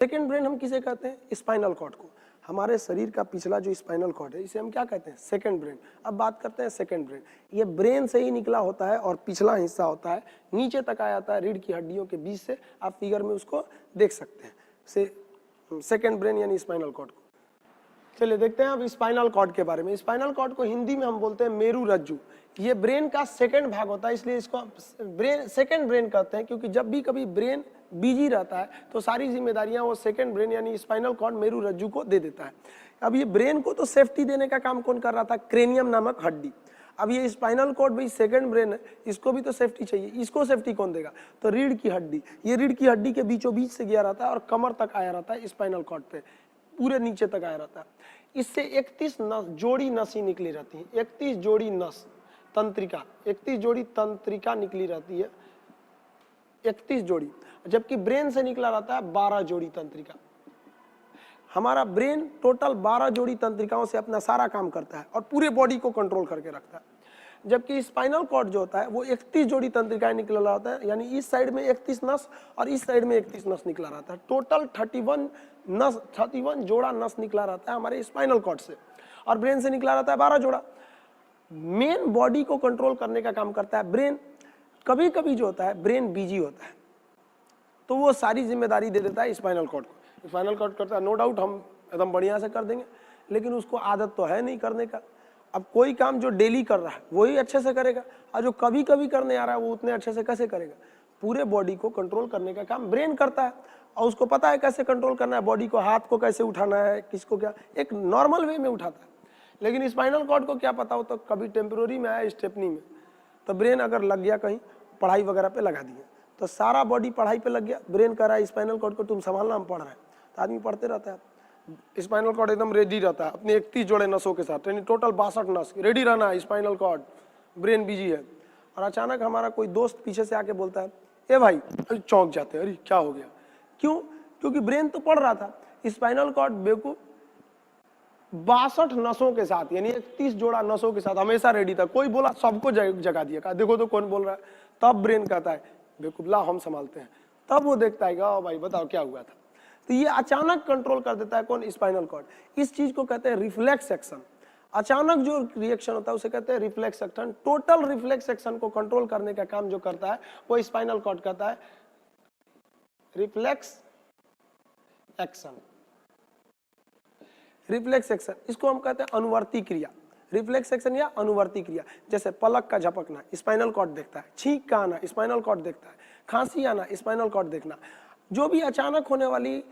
Second brain हम किसे कहते हैं? स्पाइनल कॉर्ड को। हमारे शरीर का पिछला जो स्पाइनल कॉर्ड है इसे हम क्या कहते हैं? Second brain. अब बात करते हैं सेकेंड ब्रेन। ये ब्रेन से ही निकला होता है और पिछला हिस्सा होता है, नीचे तक आ जाता है रीढ़ की हड्डियों के बीच से। आप फिगर में उसको देख सकते हैं, सेकेंड ब्रेन यानी स्पाइनल कॉर्ड को। चलिए देखते हैं अब स्पाइनल कॉर्ड के बारे में। स्पाइनल कॉर्ड को हिंदी में हम बोलते हैं मेरू रज्जु। ये ब्रेन का सेकंड भाग होता है, इसलिए इसको ब्रेन सेकंड ब्रेन कहते हैं, क्योंकि जब भी कभी ब्रेन बिजी रहता है तो सारी जिम्मेदारियां वो सेकंड ब्रेन यानी स्पाइनल कॉर्ड मेरू रज्जु को दे देता है। अब ये ब्रेन को तो सेफ्टी देने का काम कौन कर रहा था? क्रेनियम नामक हड्डी। अब ये स्पाइनल कॉर्ड भाई सेकंड ब्रेन है, इसको भी तो सेफ्टी चाहिए, इसको सेफ्टी कौन देगा? तो रीढ़ की हड्डी। ये रीढ़ की हड्डी के बीचों बीच से गया रहता है और कमर तक आया रहता है, स्पाइनल कॉर्ड पे पूरे नीचे तक आया रहता है। इससे 31 नस जोड़ी नसें निकली रहती है, 31 जोड़ी नस तंत्रिका, 31 जोड़ी तंत्रिका निकली रहती है, 31 जोड़ी। जबकि ब्रेन से निकला रहता है 12 जोड़ी तंत्रिका। हमारा ब्रेन टोटल 12 जोड़ी तंत्रिकाओं से अपना सारा काम करता है और पूरे बॉडी को कंट्रोल करके रखता है। जबकि स्पाइनल कॉर्ड जो होता है वो 31 जोड़ी तंत्रिकाएं निकला रहा होता है, यानी इस साइड में 31 नस और इस साइड में 31 नस निकला रहता है। टोटल 31 जोड़ा नस निकला रहता है हमारे स्पाइनल कॉर्ड से, और ब्रेन से निकला रहता है 12 जोड़ा। मेन बॉडी को कंट्रोल करने का काम करता है ब्रेन। कभी कभी जो होता है ब्रेन बिजी होता है तो वो सारी जिम्मेदारी दे देता है स्पाइनल कॉर्ड को। स्पाइनल कॉर्ड करता है नो डाउट हम एकदम बढ़िया से कर देंगे, लेकिन उसको आदत तो है नहीं करने का। अब कोई काम जो डेली कर रहा है वही अच्छे से करेगा, और जो कभी कभी करने आ रहा है वो उतने अच्छे से कैसे करेगा? पूरे बॉडी को कंट्रोल करने का काम ब्रेन करता है, और उसको पता है कैसे कंट्रोल करना है बॉडी को, हाथ को कैसे उठाना है, किसको क्या, एक नॉर्मल वे में उठाता है। लेकिन स्पाइनल कॉर्ड को क्या पता हो, तो कभी टेम्पररी में आया स्टेपनी में, तो ब्रेन अगर लग गया कहीं पढ़ाई वगैरह पे लगा दिया तो सारा बॉडी पढ़ाई पे लग गया। ब्रेन कह रहा है स्पाइनल कॉर्ड को तुम संभालना, हम पढ़ रहे हैं, तो आदमी पढ़ते रहता है। स्पाइनल कॉर्ड एकदम रेडी रहता है अपने 31 जोड़े नसों के साथ, यानी टोटल 62 नस रेडी रहना है स्पाइनल कॉर्ड। ब्रेन बिजी है, और अचानक हमारा कोई दोस्त पीछे से आके बोलता है ए भाई, चौंक जाते हैं, अरे क्या हो गया? क्यों? क्योंकि ब्रेन तो पढ़ रहा था। स्पाइनल कॉर्ड बेवकूफ 62 नसों के साथ, यानी 31 जोड़ा नसों के साथ हमेशा रेडी था। कोई बोला सबको जगा दिया, कहा देखो तो कौन बोल रहा है। तब ब्रेन कहता है बेवकूफ ला हम संभालते हैं। तब वो देखता है कि भाई बताओ क्या हुआ था। तो ये अचानक कंट्रोल कर देता है कौन? Spinal cord. इस चीज को कहते हैं रिफ्लेक्स एक्शन। अचानक जो रिएक्शन होता है उसे कहते हैं reflex action. Total reflex action को कंट्रोल करने का काम जो करता है वो स्पाइनल कॉर्ड करता है, रिफ्लेक्स एक्शन। रिफ्लेक्स एक्शन इसको हम कहते हैं अनुवर्ती क्रिया। रिफ्लेक्स एक्शन या अनुवर्ती क्रिया, जैसे पलक का झपकना स्पाइनल कॉर्ड देखता है, छींक का आना स्पाइनल कॉर्ड देखता है, खांसी आना स्पाइनल कॉर्ड देखना। जो भी अचानक होने वाली